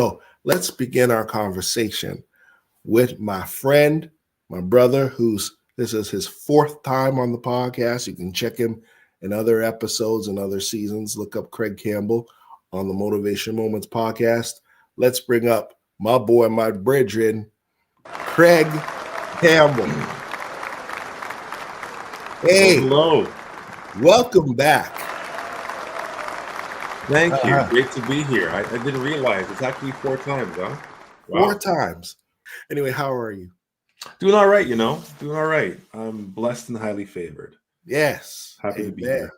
So let's begin our conversation with my friend, my brother, this is his fourth time on the podcast. You can check him in other episodes and other seasons. Look up Craig Campbell on the Motivation Moments podcast. Let's bring up my boy, my brethren, Craig Campbell. Hey, hello. Welcome back. Thank you. Great to be here. I didn't realize it's actually 4 times, huh? Wow. 4 times. Anyway, how are you? Doing all right, Doing all right. I'm blessed and highly favored. Yes. Happy to be here.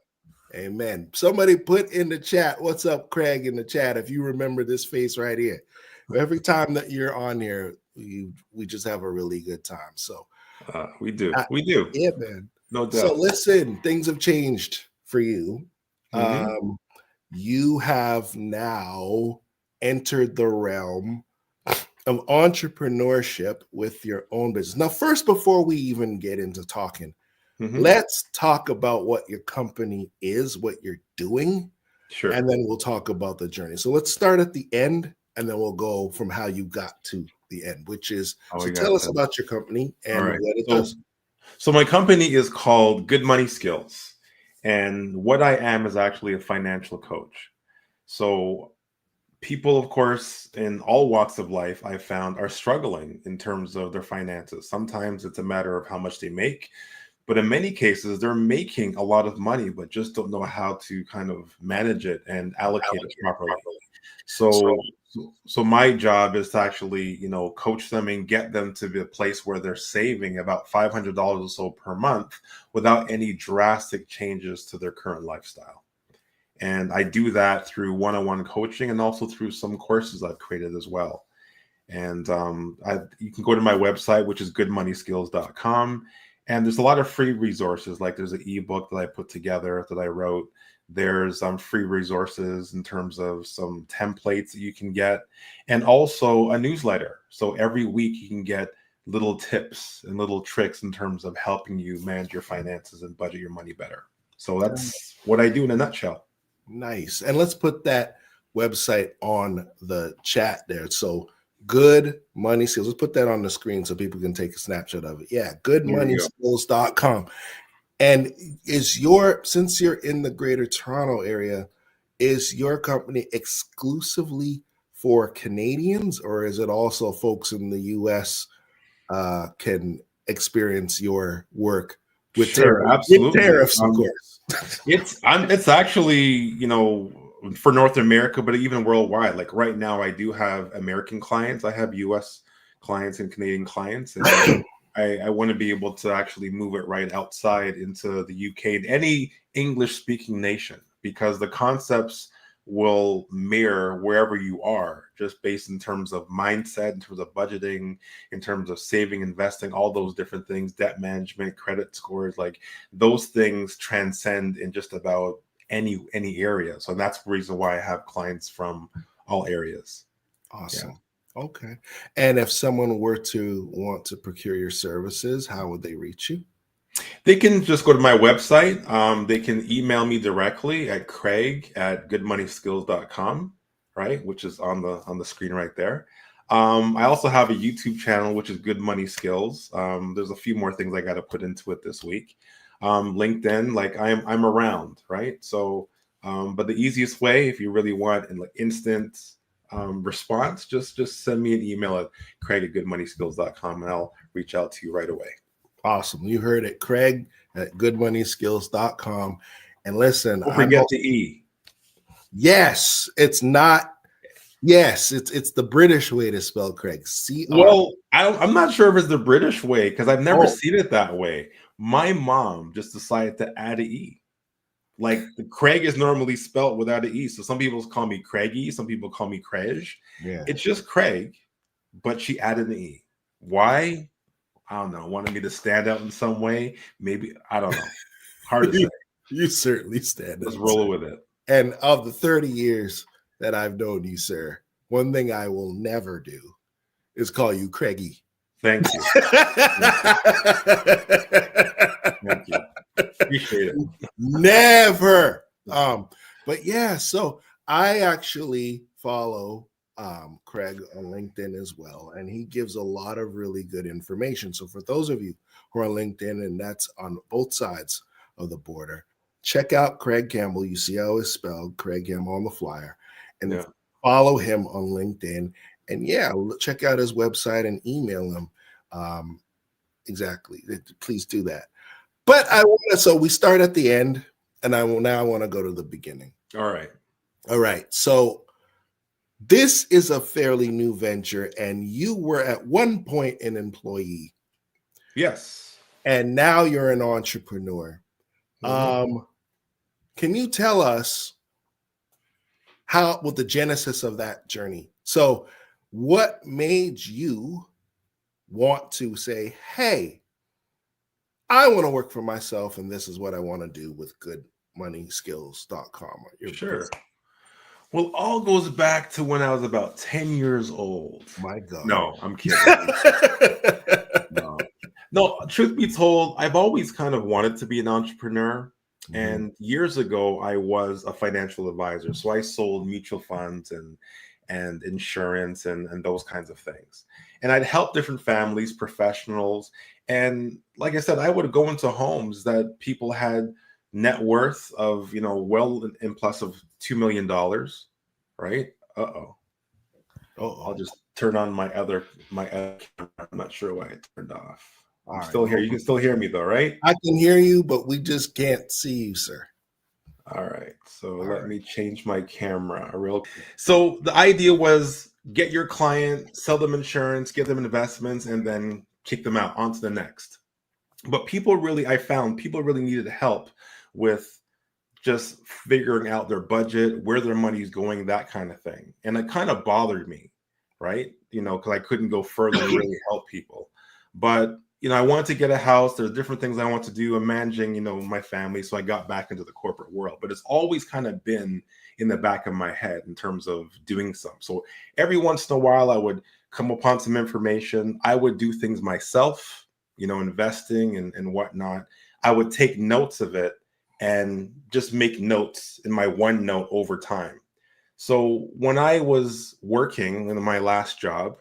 Amen. Somebody put in the chat, what's up, Craig, in the chat, if you remember this face right here. Every time that you're on here, we just have a really good time. So we do. Yeah, man. No doubt. So listen, things have changed for you. Mm-hmm. You have now entered the realm of entrepreneurship with your own business. Now, first, before we even get into talking, let's talk about what your company is, what you're doing, sure, and then we'll talk about the journey. So let's start at the end, and then we'll go from how you got to the end, which is, tell us about your company and what it does. So my company is called Good Money Skills. And what I am is actually a financial coach. So people, of course, in all walks of life, I found are struggling in terms of their finances. Sometimes it's a matter of how much they make, but in many cases, they're making a lot of money, but just don't know how to kind of manage it and allocate it properly. So my job is to actually, coach them and get them to the place where they're saving about $500 or so per month without any drastic changes to their current lifestyle. And I do that through one-on-one coaching and also through some courses I've created as well. And you can go to my website, which is goodmoneyskills.com. And there's a lot of free resources. Like there's an ebook that I put together that I wrote. There's free resources in terms of some templates that you can get, and also a newsletter. So every week you can get little tips and little tricks in terms of helping you manage your finances and budget your money better. So that's what I do in a nutshell. Nice. And let's put that website on the chat there. So Good Money Skills. Let's put that on the screen so people can take a snapshot of it. Yeah, goodmoneyskills.com. And since you're in the Greater Toronto area, is your company exclusively for Canadians, or is it also folks in the US can experience your work with tariffs, of course? It's actually, for North America, but even worldwide. Like right now, I do have American clients. I have US clients and Canadian clients. And I want to be able to actually move it right outside into the UK and any English-speaking nation, because the concepts will mirror wherever you are, just based in terms of mindset, in terms of budgeting, in terms of saving, investing, all those different things, debt management, credit scores, like those things transcend in just about any area. So that's the reason why I have clients from all areas. Awesome. Yeah. Okay. And if someone were to want to procure your services, how would they reach you? They can just go to my website. They can email me directly at craige@goodmoneyskills.com, right? Which is on the screen right there. I also have a YouTube channel, which is Good Money Skills. There's a few more things I got to put into it this week. LinkedIn, like I'm around, right? So, but the easiest way, if you really want an instant response, just send me an email at craige@goodmoneyskills.com and I'll reach out to you right away. Awesome. You heard it, craige@goodmoneyskills.com. And listen, don't forget the E. Yes, it's not. Yes, it's the British way to spell Craig. C-R. Well, I'm not sure if it's the British way because I've never seen it that way. My mom just decided to add an E. Like the Craig is normally spelled without an E. So some people call me Craigie, some people call me craige. Yeah. It's just Craig, but she added an E. Why? I don't know. Wanted me to stand out in some way? Maybe. I don't know. Hard to say. You certainly stand out. Let's roll with it. And of the 30 years that I've known you, sir, one thing I will never do is call you Craigie. Thank you. Thank you. Appreciate it. Never. But yeah, so I actually follow Craig on LinkedIn as well, and he gives a lot of really good information. So for those of you who are on LinkedIn, and that's on both sides of the border, check out Craig Campbell. You see how it's spelled, Craig Campbell on the flyer, and Yeah. follow him on LinkedIn. And yeah, check out his website and email him. Exactly. Please do that. But so we start at the end, and I want to go to the beginning. All right. All right. So this is a fairly new venture, and you were at one point an employee. Yes. And now you're an entrepreneur. Mm-hmm. Can you tell us what the genesis of that journey? So what made you want to say, hey, I want to work for myself, and this is what I want to do with goodmoneyskills.com? Sure. Well, all goes back to when I was about 10 years old. My God. No, I'm kidding. No, truth be told, I've always kind of wanted to be an entrepreneur. Mm-hmm. And years ago, I was a financial advisor. So I sold mutual funds and insurance and those kinds of things. And I'd help different families, professionals. And like I said, I would go into homes that people had net worth of, well in plus of $2 million, right? I'll just turn on my other camera. I'm not sure why it turned off. I'm still here. You can still hear me though, right? I can hear you, but we just can't see you, sir. All right. So let me change my camera real quick. So the idea was get your client, sell them insurance, get them investments, and then kick them out onto the next. But I found people really needed help with just figuring out their budget, where their money is going, that kind of thing. And it kind of bothered me, right? Because I couldn't go further and really help people. But I wanted to get a house. There's different things I want to do. I'm managing, my family. So I got back into the corporate world. But it's always kind of been in the back of my head in terms of doing some. So every once in a while, I would come upon some information. I would do things myself, investing and whatnot. I would take notes of it and just make notes in my OneNote over time. So when I was working in my last job,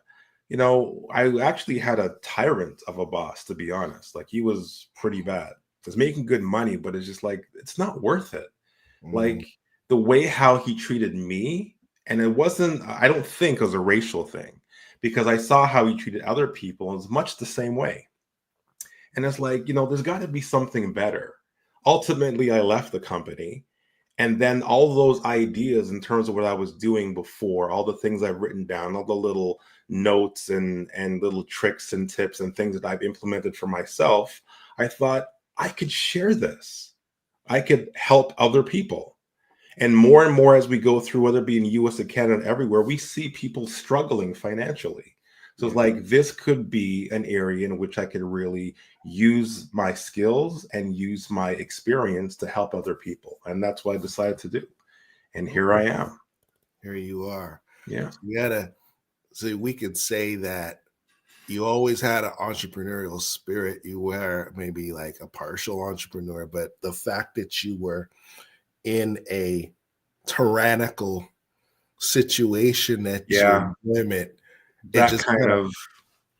I actually had a tyrant of a boss, to be honest. Like, he was pretty bad. I was making good money, but it's just like, it's not worth it. Like, the way how he treated me, and I don't think it was a racial thing, because I saw how he treated other people, and it was much the same way. And it's like, there's got to be something better. Ultimately, I left the company. And then all those ideas in terms of what I was doing before, all the things I've written down, all the little notes and little tricks and tips and things that I've implemented for myself, I thought I could share this. I could help other people. And more as we go through, whether it be in US or Canada, everywhere, we see people struggling financially. So it's like, this could be an area in which I could really use my skills and use my experience to help other people. And that's what I decided to do. And here I am. Here you are. Yeah. So we could say that you always had an entrepreneurial spirit. You were maybe like a partial entrepreneur, but the fact that you were in a tyrannical situation that you limit,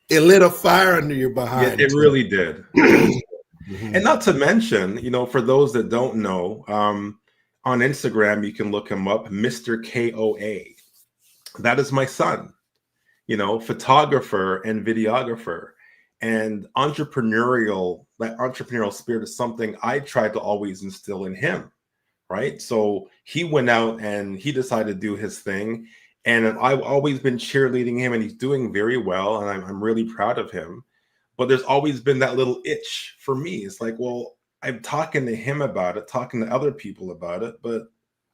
it lit a fire under your behind. Yeah, it really did. And not to mention, for those that don't know, on Instagram, you can look him up, Mr. KOA. That is my son, photographer and videographer. And that entrepreneurial spirit is something I tried to always instill in him, right? So he went out and he decided to do his thing. And I've always been cheerleading him, and he's doing very well. And I'm really proud of him. But there's always been that little itch for me. It's like, well, I'm talking to him about it, talking to other people about it, but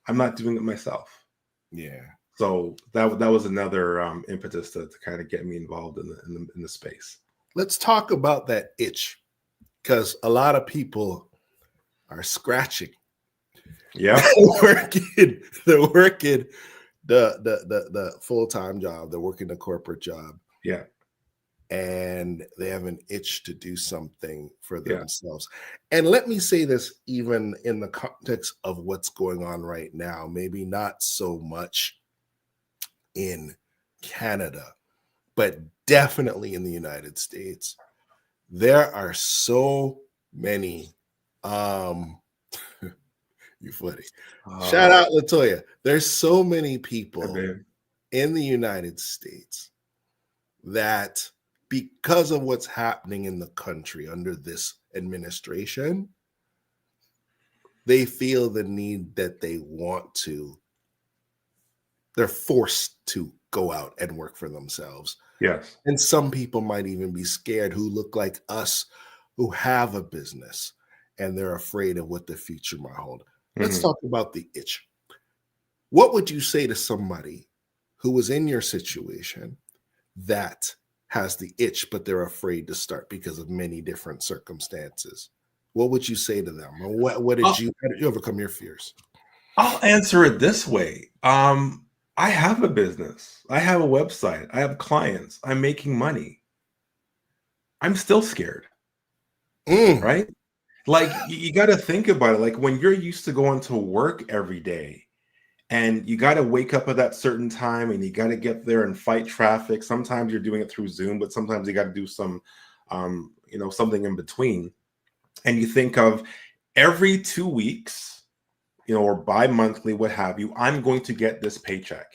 I'm not doing it myself. Yeah. So that was another impetus to kind of get me involved in the space. Let's talk about that itch, because a lot of people are scratching. Yeah. They're working the full-time job. They're working the corporate job. Yeah. And they have an itch to do something for themselves. And let me say this, even in the context of what's going on right now, maybe not so much in Canada, but definitely in the United States, there are so many you funny. Shout out Latoya. There's so many people in the United States that, because of what's happening in the country under this administration, they feel the need that they're forced to go out and work for themselves. Yes. And some people might even be scared, who look like us, who have a business, and they're afraid of what the future might hold. Let's talk about the itch. What would you say to somebody who was in your situation that has the itch, but they're afraid to start because of many different circumstances? What would you say to them? Or how did you overcome your fears? I'll answer it this way. I have a business. I have a website. I have clients. I'm making money. I'm still scared. Right? Like, you got to think about it. Like, when you're used to going to work every day and you got to wake up at that certain time and you got to get there and fight traffic. Sometimes you're doing it through Zoom, but sometimes you got to do some, something in between. And you think of every 2 weeks, or bi-monthly, what have you, I'm going to get this paycheck.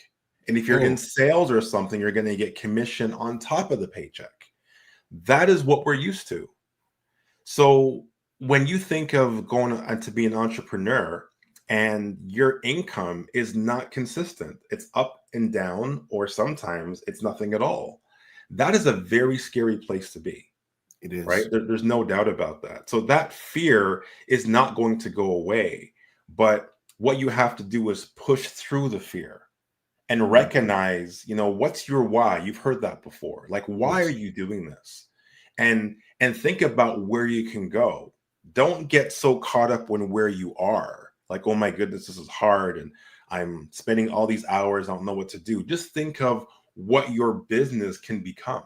And if you're in sales or something, you're going to get commission on top of the paycheck. That is what we're used to. So when you think of going to be an entrepreneur and your income is not consistent, it's up and down, or sometimes it's nothing at all, that is a very scary place to be. It is. Right? There's no doubt about that. So that fear is not going to go away. But what you have to do is push through the fear and recognize, what's your why? You've heard that before. Like, why are you doing this? And think about where you can go. Don't get so caught up on where you are. Like, oh my goodness, this is hard and I'm spending all these hours, I don't know what to do. Just think of what your business can become.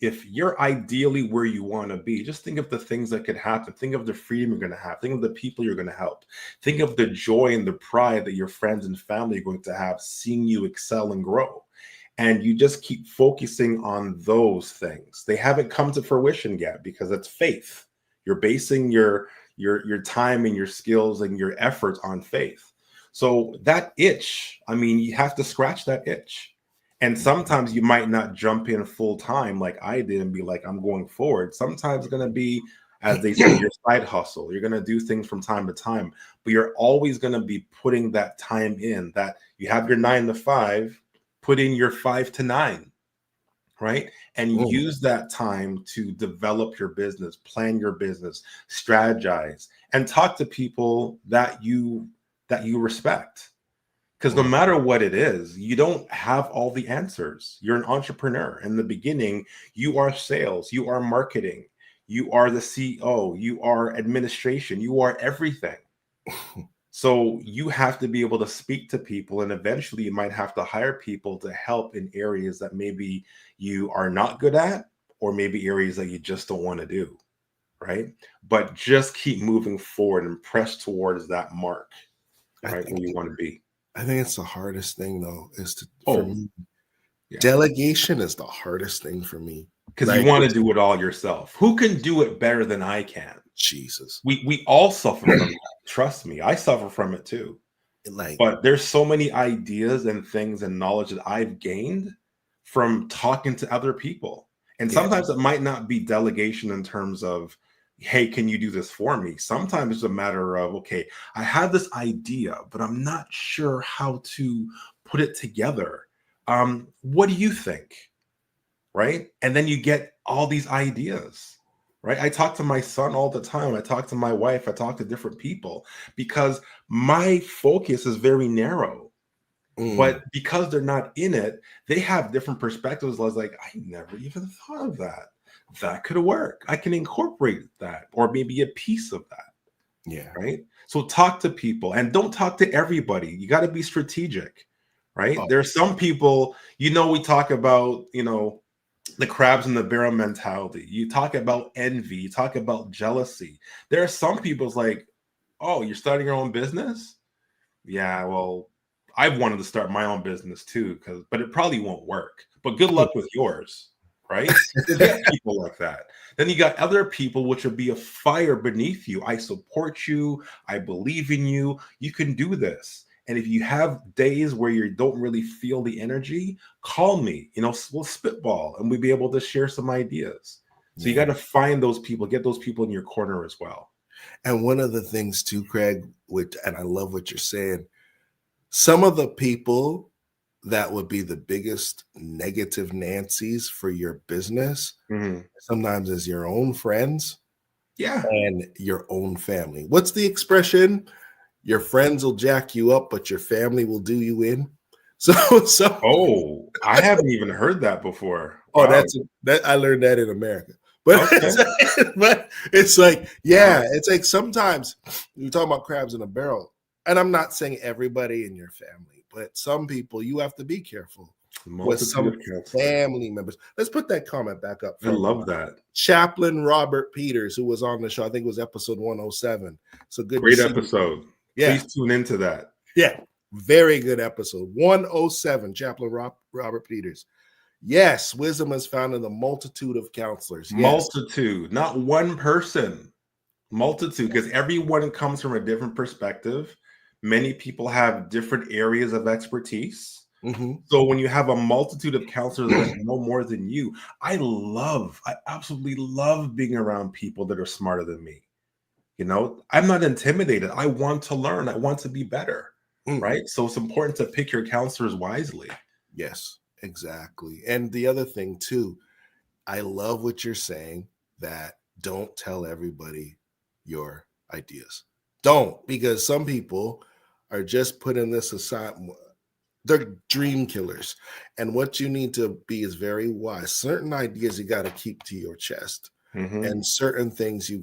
If you're ideally where you want to be, just think of the things that could happen. Think of the freedom you're going to have. Think of the people you're going to help. Think of the joy and the pride that your friends and family are going to have seeing you excel and grow. And you just keep focusing on those things. They haven't come to fruition yet because it's faith. You're basing your time and your skills and your efforts on faith. So that itch, you have to scratch that itch. And sometimes you might not jump in full time like I did and be like, I'm going forward. Sometimes it's going to be, as they say, your side hustle. You're going to do things from time to time, but you're always going to be putting that time in. That you have your 9 to 5, put in your 5 to 9, right? And use that time to develop your business, plan your business, strategize, and talk to people that you respect. Because no matter what it is, you don't have all the answers. You're an entrepreneur. In the beginning, you are sales, you are marketing, you are the CEO, you are administration, you are everything. So you have to be able to speak to people, and eventually you might have to hire people to help in areas that maybe you are not good at, or maybe areas that you just don't want to do, right? But just keep moving forward and press towards that mark, right, where you want to be. I think it's the hardest thing, though, for me. Yeah. Delegation is the hardest thing for me. Because you want to do it all yourself. Who can do it better than I can? Jesus. We all suffer from that. Trust me, I suffer from it too. But there's so many ideas and things and knowledge that I've gained from talking to other people. And sometimes it might not be delegation in terms of, hey, can you do this for me? Sometimes it's a matter of, okay, I have this idea, but I'm not sure how to put it together. What do you think? Right? And then you get all these ideas, right? I talk to my son all the time. I talk to my wife. I talk to different people because my focus is very narrow. But because they're not in it, they have different perspectives. I was like, I never even thought of that. That could work. I can incorporate that, or maybe a piece of that. Yeah. Right. So talk to people, and don't talk to everybody. You got to be strategic, right? There's some people, we talk about, the crabs in the barrel mentality. You talk about envy. You talk about jealousy. There are some people's like, oh, you're starting your own business? Yeah, well, I've wanted to start my own business too, but it probably won't work. But good luck with yours, right? You get people like that. Then you got other people which would be a fire beneath you. I support you. I believe in you. You can do this. And if you have days where you don't really feel the energy, call me. We'll spitball and we'll be able to share some ideas. So you got to find those people, get those people in your corner as well. And one of the things too, Craig, and I love what you're saying, some of the people that would be the biggest negative Nancy's for your business sometimes is your own friends and your own family. What's the expression? Your friends will jack you up, but your family will do you in. So I haven't even heard that before. Wow. I learned that in America. But but it's like, it's like sometimes you talk about crabs in a barrel. And I'm not saying everybody in your family, but some people you have to be careful with some family members. Let's put that comment back up. I love that. Chaplain Robert Peters, who was on the show, I think it was episode 107. So good. Great episode. Yeah. Please tune into that. Yeah. Very good episode. 107, Chaplain Robert Peters. Yes, wisdom is found in the multitude of counselors. Yes. Multitude, not one person. Multitude, because everyone comes from a different perspective. Many people have different areas of expertise. So when you have a multitude of counselors that know more than you, I absolutely love being around people that are smarter than me. I'm not intimidated. I want to learn. I want to be better. Right. So it's important to pick your counselors wisely. Yes, exactly. And the other thing too, I love what you're saying, that don't tell everybody your ideas. Don't, because some people are just putting this aside. They're dream killers. And what you need to be is very wise. Certain ideas you got to keep to your chest. And certain things you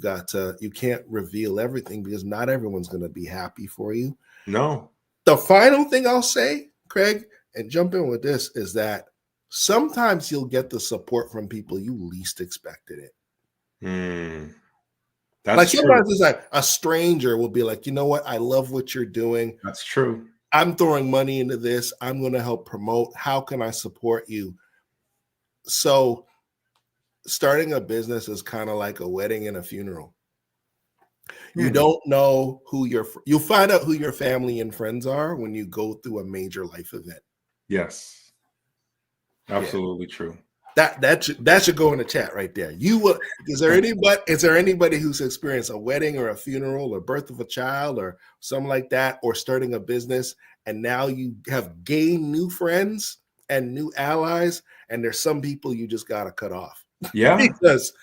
can't reveal everything, because not everyone's going to be happy for you. No. The final thing I'll say, Craig, and jump in with this, is that sometimes you'll get the support from people you least expected it. That's like true. Sometimes it's like a stranger will be like, you know what? I love what you're doing. That's true. I'm throwing money into this. I'm going to help promote. How can I support you? So starting a business is kind of like a wedding and a funeral. You don't know you'll find out who your family and friends are when you go through a major life event. Yes. Absolutely true. That should go in the chat right there. Is there anybody who's experienced a wedding or a funeral or birth of a child or something like that, or starting a business, and now you have gained new friends and new allies, and there's some people you just got to cut off? Because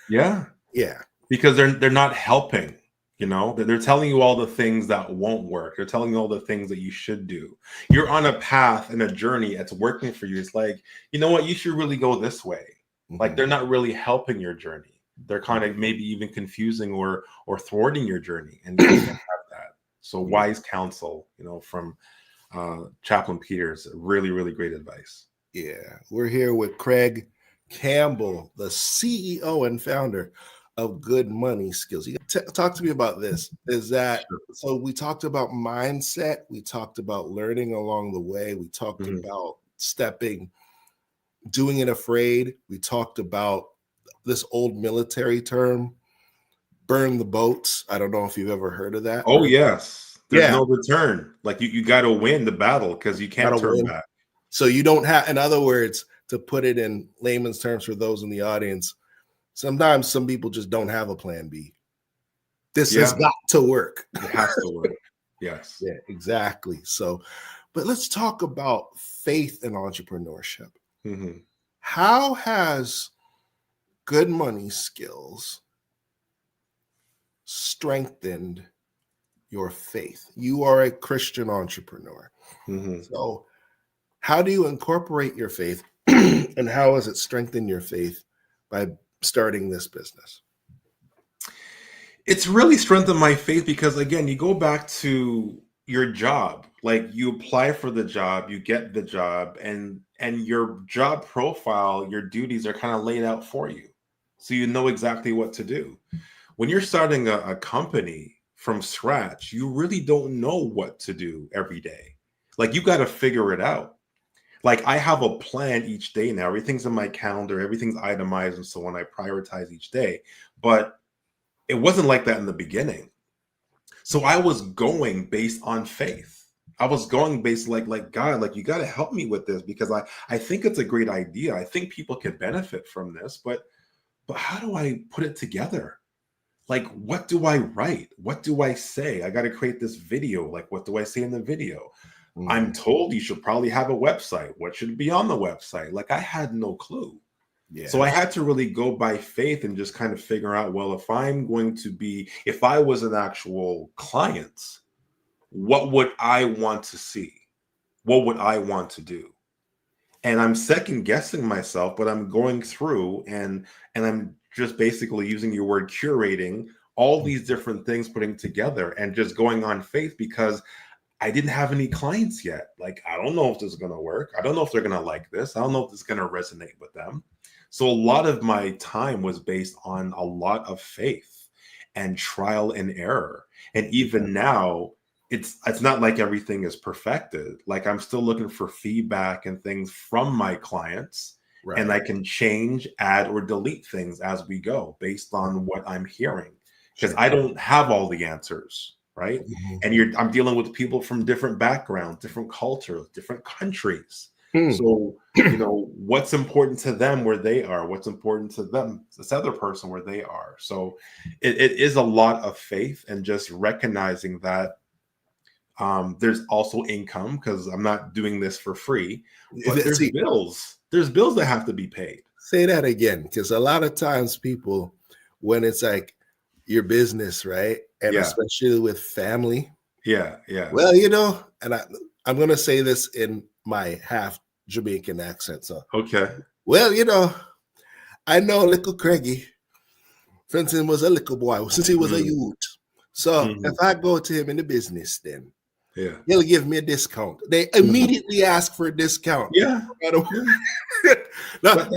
they're not helping. They're telling you all the things that won't work. They're telling you all the things that you should do. You're on a path and a journey that's working for you. It's like, you know what? You should really go this way. Like, they're not really helping your journey. They're kind of maybe even confusing or thwarting your journey. And you can't have that. So wise counsel, from Chaplain Peters, really, really great advice. Yeah. We're here with Craig Campbell, the CEO and founder of Good Money Skills. You talk to me about this. So we talked about mindset. We talked about learning along the way. We talked about doing it afraid. We talked about this old military term, burn the boats. I don't know if you've ever heard of that. Oh, yes. There's no return. Like you got to win the battle, because you can't turn back. So you don't have, in other words, to put it in layman's terms for those in the audience, sometimes some people just don't have a plan B. This has got to work. It has to work. Yes. Yeah, exactly. So, but let's talk about faith and entrepreneurship. How has Good Money Skills strengthened your faith? You are a Christian entrepreneur. So how do you incorporate your faith and how has it strengthened your faith by starting this business? It's really strengthened my faith because, again, you go back to your job. Like, you apply for the job, you get the job, and your job profile, your duties are kind of laid out for you. So you know exactly what to do. When you're starting a company from scratch, you really don't know what to do every day. Like, you got to figure it out. Like, I have a plan each day now. Everything's in my calendar, everything's itemized, and so on. I prioritize each day. But it wasn't like that in the beginning. So I was going based on faith. I was going based like God, like, you got to help me with this, because I think it's a great idea. I think people can benefit from this, but how do I put it together? Like, what do I write? What do I say? I got to create this video. Like, what do I say in the video? I'm told you should probably have a website. What should be on the website? Like, I had no clue. Yeah. So I had to really go by faith and just kind of figure out, well, if I was an actual client, what would I want to see? What would I want to do? And I'm second guessing myself, but I'm going through and I'm just basically, using your word, curating all these different things, putting together and just going on faith, because I didn't have any clients yet. Like, I don't know if this is going to work. I don't know if they're going to like this. I don't know if this is going to resonate with them. So a lot of my time was based on a lot of faith and trial and error. And even now, it's not like everything is perfected. Like, I'm still looking for feedback and things from my clients. Right. And I can change, add, or delete things as we go based on what I'm hearing, because I don't have all the answers. Right. And I'm dealing with people from different backgrounds, different cultures, different countries. So, what's important to them where they are, what's important to them, this other person where they are. So it is a lot of faith, and just recognizing that there's also income, because I'm not doing this for free, but there's bills that have to be paid. Say that again, because a lot of times people, when it's like your business, right? And especially with family. Yeah. Well, and I'm going to say this in my half Jamaican accent. So, okay. Well, I know little Craigie, for instance, was a little boy since he was a youth. So if I go to him in the business, then he'll give me a discount. They immediately ask for a discount. Yeah. Now, how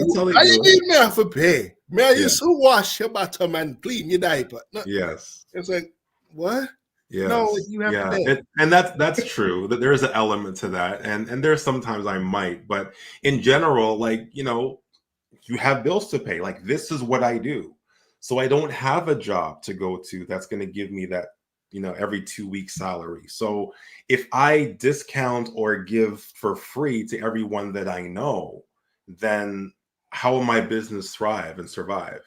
you need me for pay? May I used to wash your bottom and clean your diaper? No. Yes. It's like, what? Yes. No, you have to pay. And that's true. That there is an element to that. And there's sometimes I might, but in general, like, you have bills to pay. Like, this is what I do. So I don't have a job to go to that's going to give me that, every 2 weeks salary. So if I discount or give for free to everyone that I know, then how will my business thrive and survive?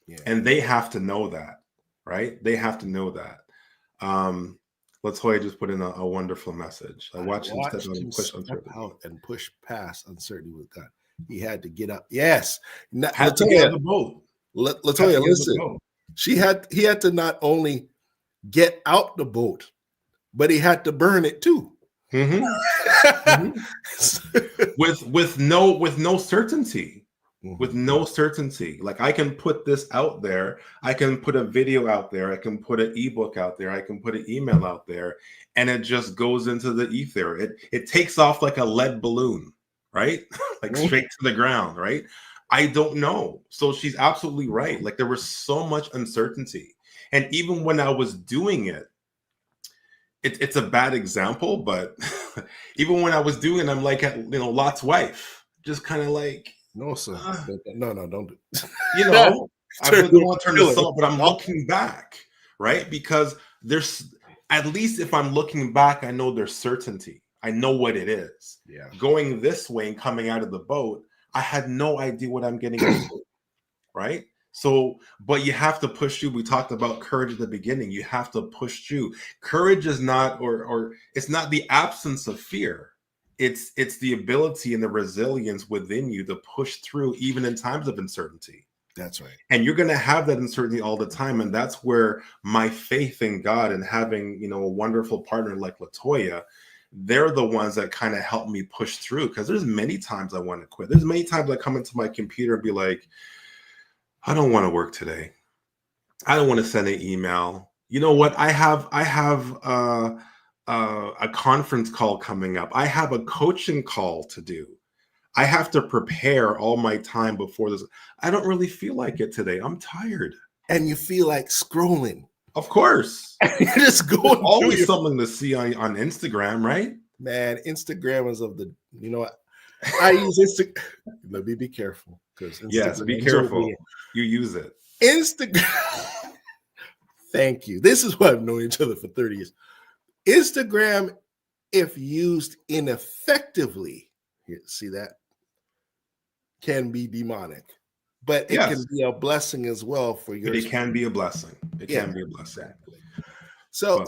Yeah. And they have to know that, right? They have to know that. Latoya just put in a wonderful message. I watched him step out and push past uncertainty with God. He had to get up. Yes. Had to get on the boat. Latoya, listen. He had to not only get out the boat, but he had to burn it too. With no certainty. With no certainty. Like, I can put this out there, I can put a video out there, I can put an ebook out there, I can put an email out there, and it just goes into the ether. It takes off like a lead balloon, right? Like, straight to the ground, right? I don't know. So she's absolutely right. Like, there was so much uncertainty. And even when I was doing it, it's a bad example, but even when I was doing it, I'm like, Lot's wife, just kind of like, no, sir. No, don't do it. I don't want to turn this off, but I'm looking back, right? Because there's, at least if I'm looking back, I know there's certainty. I know what it is. Yeah. Going this way and coming out of the boat, I had no idea what I'm getting into, right? So, but you have to push through. We talked about courage at the beginning. You have to push through. Courage is not, or it's not the absence of fear. It's the ability and the resilience within you to push through even in times of uncertainty. That's right. And you're going to have that uncertainty all the time. And that's where my faith in God and having, a wonderful partner like Latoya, they're the ones that kind of help me push through. Because there's many times I want to quit. There's many times I come into my computer and be like, I don't want to work today. I don't want to send an email. You know what? I have a conference call coming up. I have a coaching call to do. I have to prepare all my time before this. I don't really feel like it today. I'm tired. And you feel like scrolling. Of course. You're just going. Always something to see on Instagram, right? Man, Instagram is of the, you know what? I use Instagram. Let me be careful because Yes, be Instagram's over careful. here. You use it. Instagram. Thank you. This is why I've known each other for 30 years. Instagram, if used ineffectively, here, see that, can be demonic, but it can Yes, be a blessing as well for your. it can be a blessing. It Yeah, can be a blessing. exactly. So,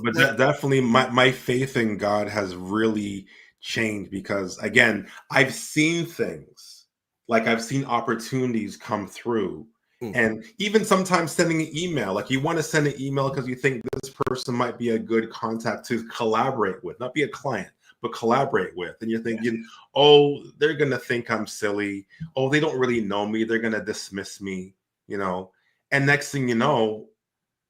But that, definitely my faith in God has really changed because again, I've seen things like I've seen opportunities come through. And even sometimes sending an email, like you want to send an email because you think this person might be a good contact to collaborate with, not be a client, but collaborate with. And you're thinking, oh, they're going to think I'm silly. Oh, they don't really know me. They're going to dismiss me, you know. And next thing you know,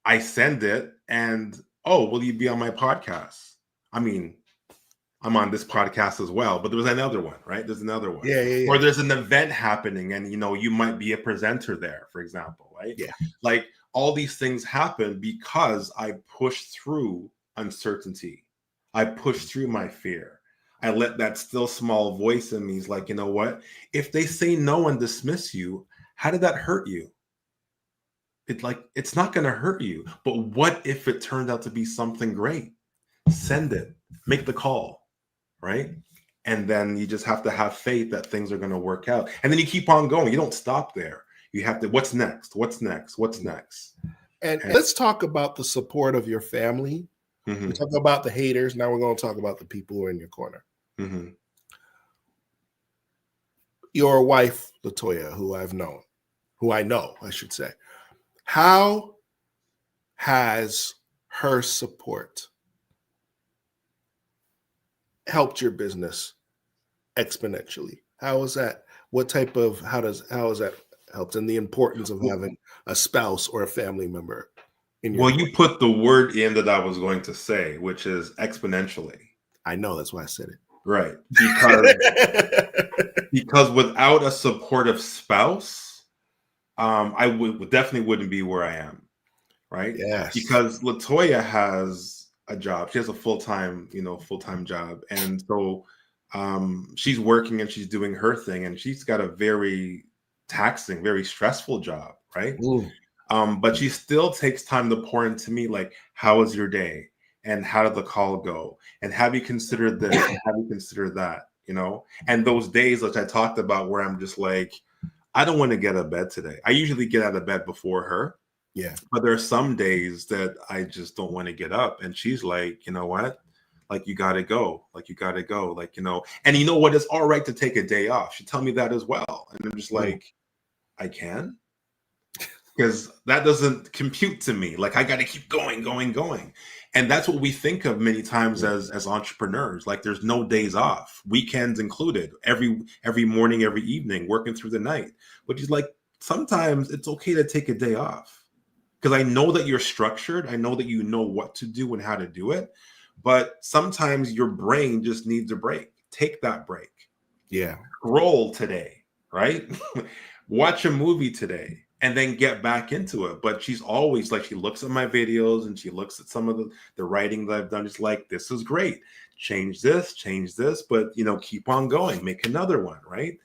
I send it and, oh, will you be on my podcast? I mean, I'm on this podcast as well, but there was another one, right? There's another one. yeah. Or there's an event happening and, you know, you might be a presenter there, for example, right? Yeah. Like all these things happen because I pushed through uncertainty. I pushed through my fear. I let that still small voice in me is like, you know what? If they say no and dismiss you, how did that hurt you? It's not going to hurt you. But what if it turned out to be something great? Send it, make the call, right? And then you just have to have faith that things are going to work out. And then you keep on going. You don't stop there. You have to, what's next? What's next? What's next? And let's talk about the support of your family. Mm-hmm. We talk about the haters. Now we're going to talk about the people who are in your corner. Mm-hmm. Your wife, Latoya, who I know, I should say. How has her support helped your business exponentially? How is that? How has that helped? And the importance of having a spouse or a family member in your Well, you put the word in that I was going to say, which is exponentially. I know, that's why I said it. Right. Because without a supportive spouse, I definitely wouldn't be where I am. Right. Yes. Because Latoya has a job. She has a full-time job. And so she's working and she's doing her thing and she's got a very taxing, very stressful job. Right. But she still takes time to pour into me, like, how was your day? And how did the call go? And have you considered this? And have you considered that? You know, and those days which I talked about where I'm just like, I don't want to get out of bed today. I usually get out of bed before her. Yeah. But there are some days that I just don't want to get up. And she's like, you know what? Like, you got to go. Like, you got to go. Like, you know, and you know what? It's all right to take a day off. She tell me that as well. And I'm just like, I can? Because that doesn't compute to me. Like, I got to keep going. And that's what we think of many times as entrepreneurs. Like, there's no days off, weekends included, every morning, every evening, working through the night. But she's like, sometimes it's okay to take a day off. Because I know that you're structured. I know that you know what to do and how to do it. But sometimes your brain just needs a break. Take that break. Yeah. Scroll today, right? Watch a movie today and then get back into it. But she's always like, she looks at my videos and she looks at some of the writing that I've done. It's like, this is great. Change this. But, you know, keep on going. Make another one, right?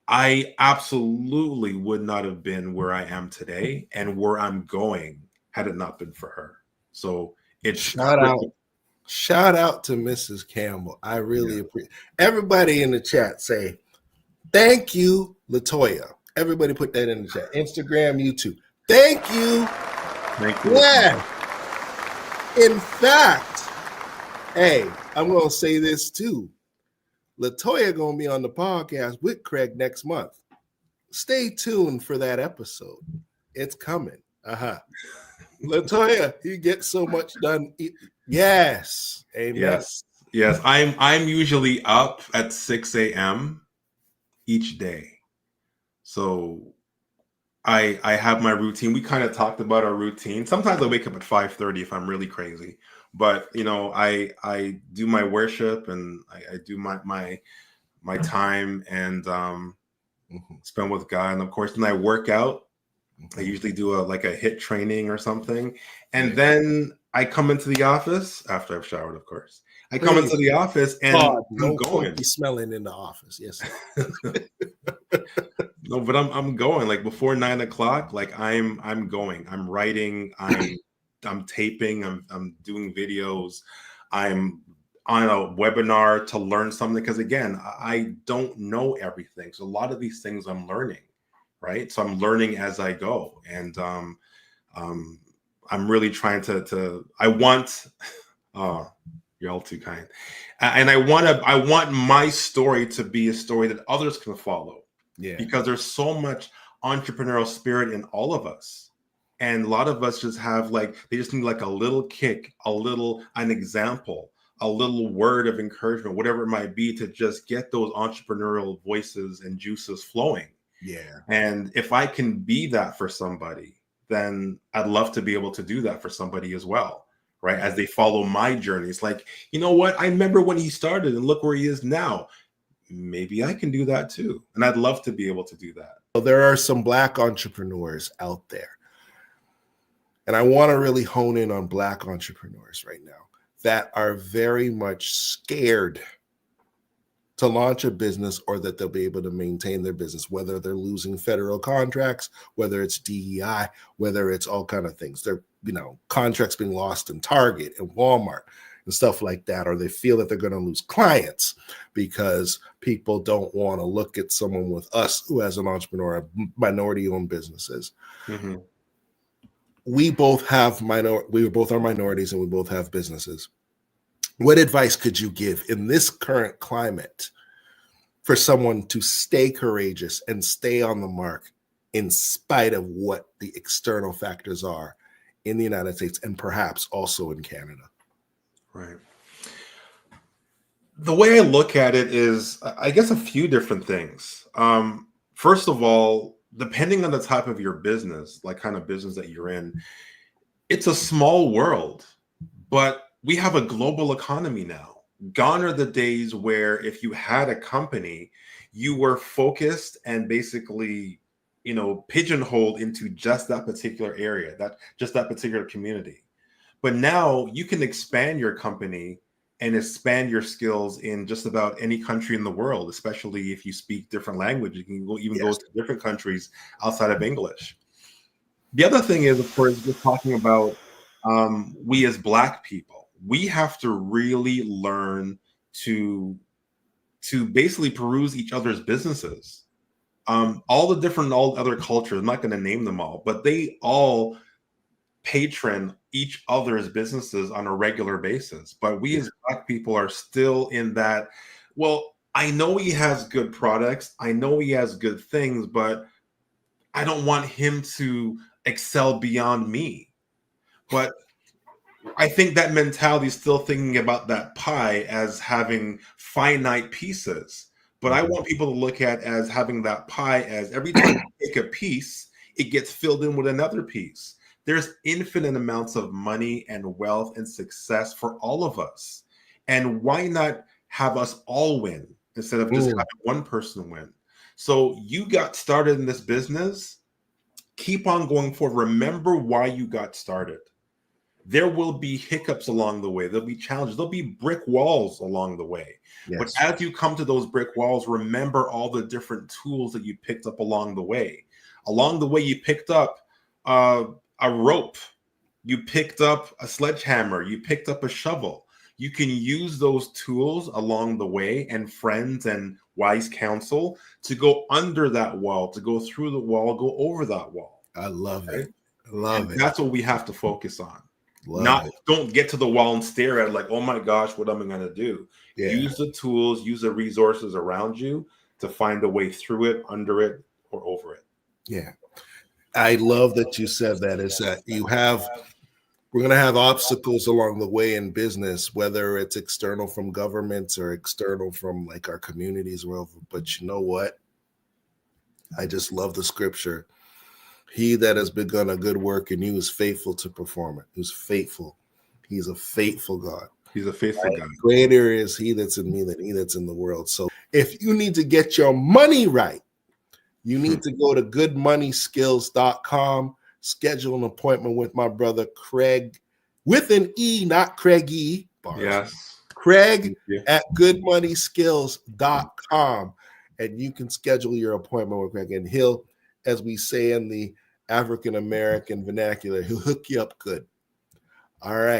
I absolutely would not have been where I am today and where I'm going had it not been for her. So it's shout out to Mrs. Campbell. I really appreciate everybody in the chat say thank you, Latoya. Everybody put that in the chat. Instagram, YouTube. Thank you. Yeah. In fact, hey, I'm gonna say this too. Latoya gonna be on the podcast with Craig next month. Stay tuned for that episode. It's coming. Latoya, you get so much done. Yes. Amen. Yes. I'm usually up at 6 a.m. each day. So I have my routine. We kind of talked about our routine. Sometimes I wake up at 5:30 if I'm really crazy. But you know, I do my worship and I do my time and spend with God. And of course, then I work out. I usually do a HIIT training or something. And then I come into the office after I've showered, of course. I come into the office and God, I'm no going. funky smelling in the office. Yes. No, but I'm going like before 9 o'clock. Like I'm going. I'm writing. I'm taping. I'm doing videos. I'm on a webinar to learn something because again, I don't know everything. So a lot of these things I'm learning, right? So I'm learning as I go, and I'm really trying to. I want. Oh, you're all too kind. And I want my story to be a story that others can follow. Yeah. Because there's so much entrepreneurial spirit in all of us. And a lot of us just have they just need like a little kick, an example, a little word of encouragement, whatever it might be, to just get those entrepreneurial voices and juices flowing. Yeah. And if I can be that for somebody, then I'd love to be able to do that for somebody as well. Right. As they follow my journey. It's like, you know what? I remember when he started and look where he is now. Maybe I can do that too. And I'd love to be able to do that. So there are some Black entrepreneurs out there. And I want to really hone in on Black entrepreneurs right now that are very much scared to launch a business or that they'll be able to maintain their business, whether they're losing federal contracts, whether it's DEI, whether it's all kind of things. They're, contracts being lost in Target and Walmart and stuff like that, or they feel that they're going to lose clients because people don't want to look at someone with us who has an entrepreneur, minority-owned businesses. Mm-hmm. We both have we both are minorities and we both have businesses. What advice could you give in this current climate for someone to stay courageous and stay on the mark in spite of what the external factors are in the United States and perhaps also in Canada? Right. The way I look at it is, I guess, a few different things. First of all, depending on the type of your business, like kind of business that you're in, it's a small world, but we have a global economy now. Gone are the days where if you had a company, you were focused and basically, pigeonholed into just that particular area, just that particular community. But now you can expand your company and expand your skills in just about any country in the world, especially if you speak different languages. You can go to different countries outside of English. The other thing is, of course, just talking about we as Black people, we have to really learn to basically peruse each other's businesses. All other cultures, I'm not going to name them all, but they all patron each other's businesses on a regular basis. But we as Black people are still in that, well, I know he has good products, I know he has good things, but I don't want him to excel beyond me. But I think that mentality is still thinking about that pie as having finite pieces. But I want people to look at as having that pie as every time you take a piece, it gets filled in with another piece. There's infinite amounts of money and wealth and success for all of us. And why not have us all win instead of just having one person win? So you got started in this business, keep on going forward. Remember why you got started. There will be hiccups along the way. There'll be challenges. There'll be brick walls along the way. Yes. But as you come to those brick walls, remember all the different tools that you picked up along the way. Along the way, you picked up a rope. You picked up a sledgehammer. You picked up a shovel. You can use those tools along the way and friends and wise counsel to go under that wall, to go through the wall, go over that wall. I love it. I love it. That's what we have to focus on. Don't get to the wall and stare at it like, oh my gosh, what am I going to do? Yeah. Use the tools, use the resources around you to find a way through it, under it, or over it. Yeah. I love that you said that, is that we're going to have obstacles along the way in business, whether it's external from governments or external from like our communities. But you know what? I just love the scripture. He that has begun a good work in you is faithful to perform it. Who's faithful. He's a faithful God. He's a faithful God. Greater is he that's in me than he that's in the world. So if you need to get your money right, you need to go to goodmoneyskills.com, schedule an appointment with my brother Craig, with an E, not Craigie. Yes, Craig at goodmoneyskills.com. And you can schedule your appointment with Craig. And he'll, as we say in the African American vernacular, he'll hook you up good. All right.